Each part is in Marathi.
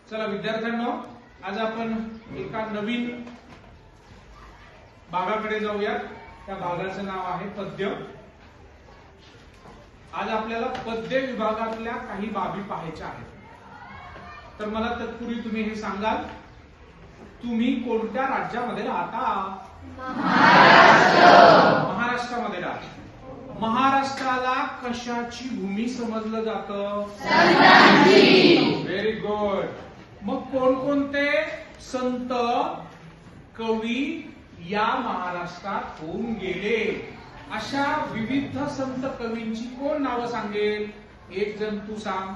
चला विद्यार्थ्यांनो, आज आपण एका नवीन भागाकडे जाऊया. त्या भागाचं नाव आहे पद्य. आज आपल्याला पद्य विभागातल्या काही बाबी पाहायच्या आहेत. तर मला तत्पूर्वी तुम्ही हे सांगाल, तुम्ही कोणत्या राज्यामध्ये राहता? महाराष्ट्रामध्ये राहता. महाराष्ट्राला कशाची भूमी समजलं जातं? Very good. मग कोणकोणते संत कवी या महाराष्ट्रात होऊन गेले? अशा विविध संत कवींची कोण नावं सांगेल? एक जण तू सांग.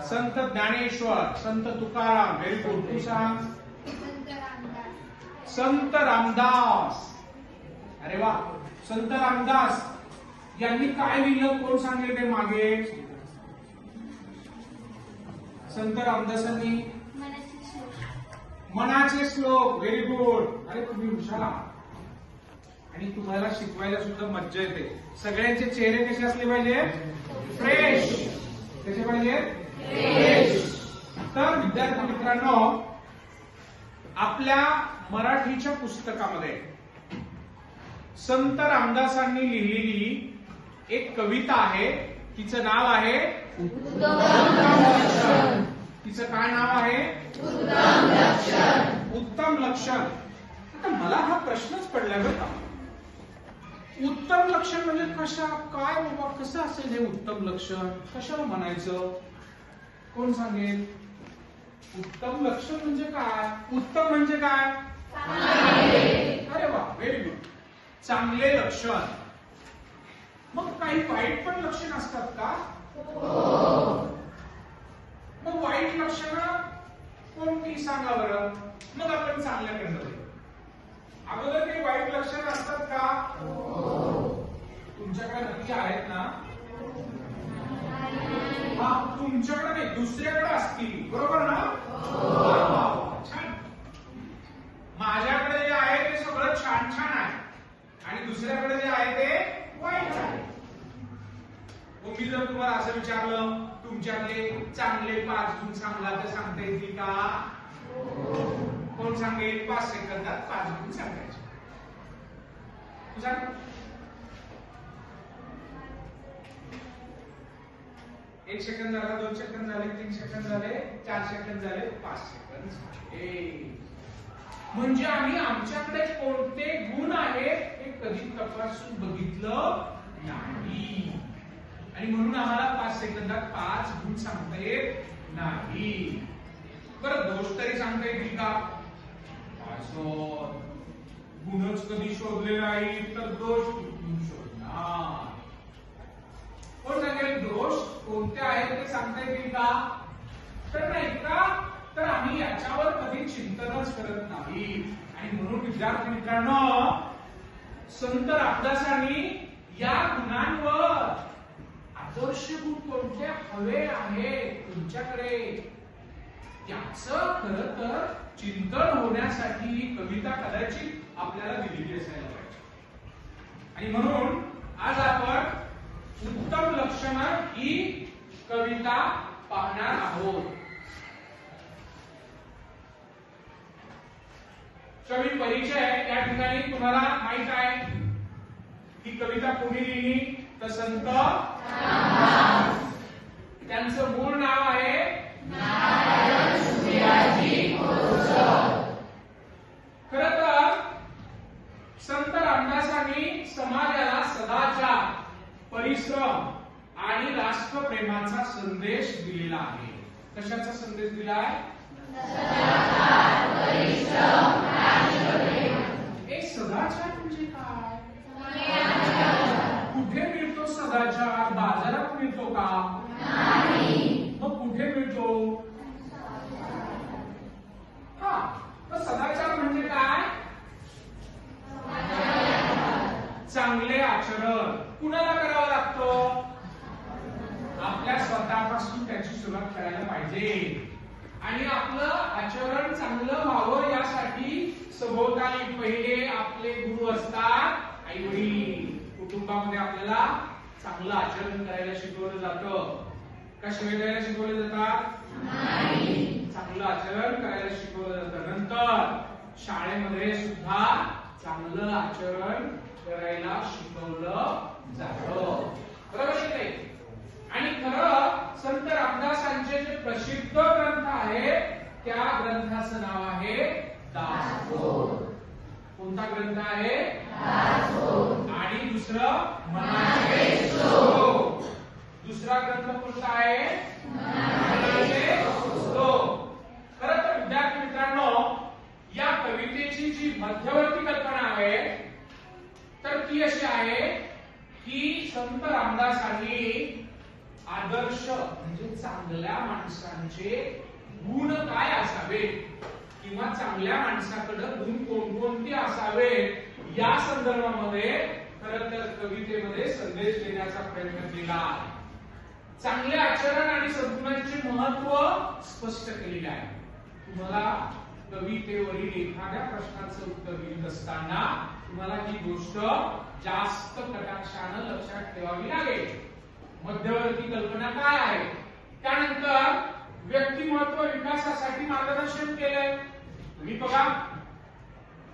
संत ज्ञानेश्वर, संत तुकाराम. Very good. तू सांग. संत रामदास. अरे वा. संत रामदास यांनी काय लिहिलं? कोण सांगेल ते मागे? संत रामदासांनी मनाचे श्लोक. Very good. अरे तुम्ही हुशार आहात आणि तुम्हाला शिकवायला सुद्धा मज्जा येते. सगळ्यांचे चेहरे कसे असले पाहिजे? फ्रेश. कसे पाहिजे? फ्रेश. तर विद्यार्थी मित्रांनो, आपल्या मराठीच्या पुस्तकामध्ये संत रामदासांनी लिहिलेली एक कविता आहे. तिचं नाव आहे तिचं काय नाव आहे? उत्तम लक्षण. आता मला हा प्रश्नच पडला बरं का, उत्तम लक्षण म्हणजे कशा काय बाबा, कसं असेल हे उत्तम लक्षण? कशाला म्हणायचं? कोण सांगेल? उत्तम लक्षण म्हणजे काय? उत्तम म्हणजे काय? अरे वा, व्हेरी गुड. चांगले लक्षण. मग काही वाईट पण लक्षण असतात का? मग वाईट लक्षणं कोणती सांगा बरं, मग आपण चांगल्याकडे जाऊया. अगोदर काही वाईट लक्षणं असतात का? तुमच्याकडे नक्की आहेत ना? हा, तुमच्याकडे नाही, दुसऱ्याकडे असतील. बरोबर ना? छान. माझ्याकडे जे आहे ते सगळं छान छान आहे आणि दुसऱ्याकडे जे आहे ते वाईट आहे. मी जर तुम्हाला असं विचारलं, तुमच्यातले चांगले 5 गुण सांगा, तर सांगता येतील का? कोण सांगेल? 5 सेकंदात 5 गुण सांगायचे. सांग. 1 सेकंद झाला, 2 सेकंद झाले, 3 सेकंद झाले, 4 सेकंद झाले, 5 सेकंद झाले. म्हणजे आम्ही आमच्याकडे कोणते गुण आहेत हे कधी तपासून बघितलं नाही आणि म्हणून आम्हाला 5 सेकंदात 5 गुण सांगता येत नाही. बरं, दोष तरी सांगता येतील का? गुणच कधी शोधले नाही तर दोष कुठून शोधणार? कोण सांगेल? दोष कोणते आहेत ते सांगता येतील का? तर नाही का? तर आम्ही याच्यावर कधी चिंतनच करत नाही. आणि म्हणून विद्यार्थी मित्रांनो, संत रामदासांनी या गुणांवर आदर्श गुण कोणते हवे आहे तुमच्याकडे, याचं खरं तर चिंतन होण्यासाठी ही कविता कदाचित आपल्याला दिलेली असायला पाहिजे. आणि म्हणून आज आपण उत्तम लक्षणं ही कविता पाहणार आहोत. कवी परिचय या ठिकाणी तुम्हाला माहित आहे. ही कविता कोणी लिहिली? तर संत रामदास. त्यांचं मूळ नाव आहे नारायण सूर्याजी गोरसर. खरं तर संत रामदासांनी समाजाला सदाचार, परिश्रम आणि राष्ट्रप्रेमाचा संदेश दिलेला आहे. कशाचा संदेश दिलाय? सदाचार, परिश्रम, राष्ट्रप्रेम. एक सदाचार म्हणजे काय? कुठे मिळतो सदाचार? बाजारात मिळतो का? नाही. मग कुठे मिळतो? हा, तर सदाचार म्हणजे काय? चांगले आचरण. कुणाला करावं लागतं? आपल्या स्वतःपासून त्याची सुरुवात करायला पाहिजे. आणि आपलं आचरण चांगलं व्हावं यासाठी सभोवताली पहिले आपले गुरु असतात, आई वडील. कुटुंबामध्ये आपल्याला चांगलं आचरण करायला शिकवलं जातं. कसे वेगळ्या शिकवले जातात? शाळेमध्ये सुद्धा चांगलं आचरण करायला शिकवलं जातं, बरोबर की नाही? आणि खरं संत रामदासांचे जे प्रसिद्ध ग्रंथ आहे त्या ग्रंथाचं नाव आहे दासबोध. कोणता ग्रंथ आहे? दासबोध. आणि दुसरं मनाचे श्लोक. दुसरा ग्रंथ कोणता आहे? मनाचे श्लोक. खरं तर विद्यार्थी मित्रांनो, या कवितेची जी मध्यवर्ती कल्पना आहे तर ती अशी आहे की संत रामदासांनी आदर्श म्हणजे चांगल्या माणसांचे गुण काय असावे किंवा चांगल्या माणसाकडे गुण कोणकोणते असावे या संदर्भामध्ये खरं तर कवितेमध्ये संदेश देण्याचा प्रयत्न केला. चांगले आचरण आणि सद्गुणांचे महत्व स्पष्ट केलेले आहे. तुम्हाला कवितेवरील एखाद्या प्रश्नाचं उत्तर देत असताना तुम्हाला ही गोष्ट जास्त कटाक्षाने लक्षात ठेवावी लागेल. मध्यवर्ती कल्पना काय आहे, त्यानंतर व्यक्तिमत्व विकासासाठी मार्गदर्शन केलंय. तुम्ही बघा,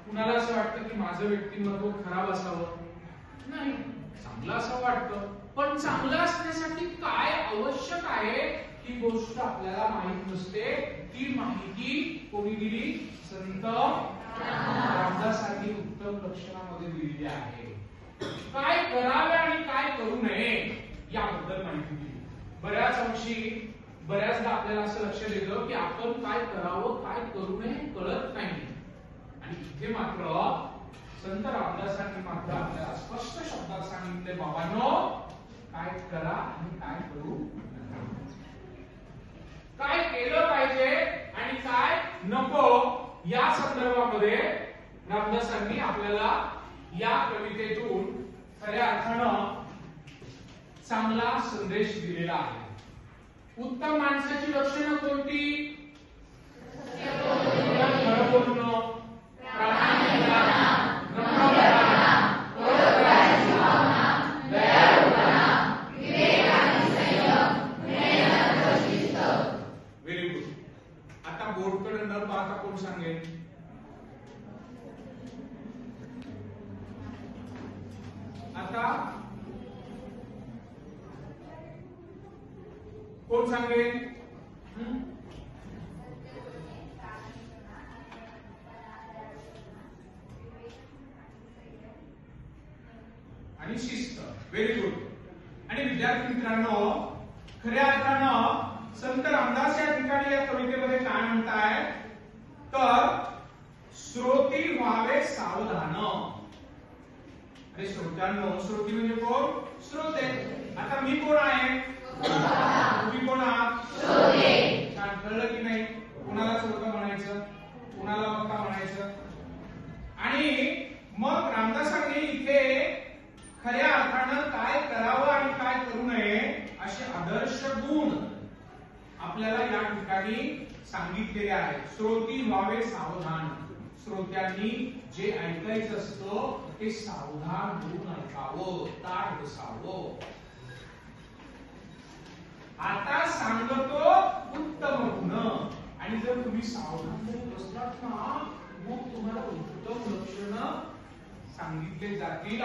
कुणाला असं वाटतं की माझं व्यक्तिमत्व खराब असावं? नाही, चांगलं असं वाटतं. पण चांगलं असण्यासाठी काय आवश्यक आहे ही गोष्ट आपल्याला माहित नसते. ती माहिती कोणी दिली? संत रामदासांनी उत्तम लक्षणामध्ये दिलेली आहे. काय करावे आणि काय करू नये याबद्दल माहिती दिली. बऱ्याच अंशी बऱ्याचदा आपल्याला असं लक्ष देतं की आपण काय करावं काय करू नये कळत नाही. आणि इथे मात्र संत रामदासांनी मात्र आपल्याला स्पष्ट शब्दात सांगितले, बाबांनो काय करा आणि काय करू नका, काय केलं पाहिजे आणि काय नको या संदर्भामध्ये रामदासांनी आपल्याला या कवितेतून खऱ्या अर्थानं चांगला संदेश दिलेला आहे. उत्तम माणसाची लक्षणं कोणती? खरं बोलणं, व्हेरी गुड. आता बोर्डकडे न पाहता कोण सांगेल? आता कोण सांगेल? आणि शिस्त. Very good. आणि विद्यार्थी मित्रांनो, खऱ्या अर्थानं संत रामदास या ठिकाणी या कवितेमध्ये काय म्हणताय तर श्रोती व्हावे सावधान. अरे श्रोत्यांनो, श्रोती म्हणजे कोण? श्रोते. आता मी कोण आहे? तुम्ही कोण आहात? श्रोते. छान, कळलं की नाही? कोणाला श्रोता म्हणायचं, कोणाला वक्ता म्हणायचं. आणि मग रामदासांनी इथे खऱ्या अर्थानं काय करावं आणि काय करू नये असे आदर्श गुण आपल्याला या ठिकाणी सांगितलेले आहेत. श्रोती व्हावे सावधान. श्रोत्यांनी जे ऐकायचं असतं ते सावधान होऊन ऐकावं, ताठ बसावं. आता सांगतो उत्तम गुण. आणि जर तुम्ही सावधान बसलात ना मग तुम्हाला उत्तम लक्षणं सांगितले जातील.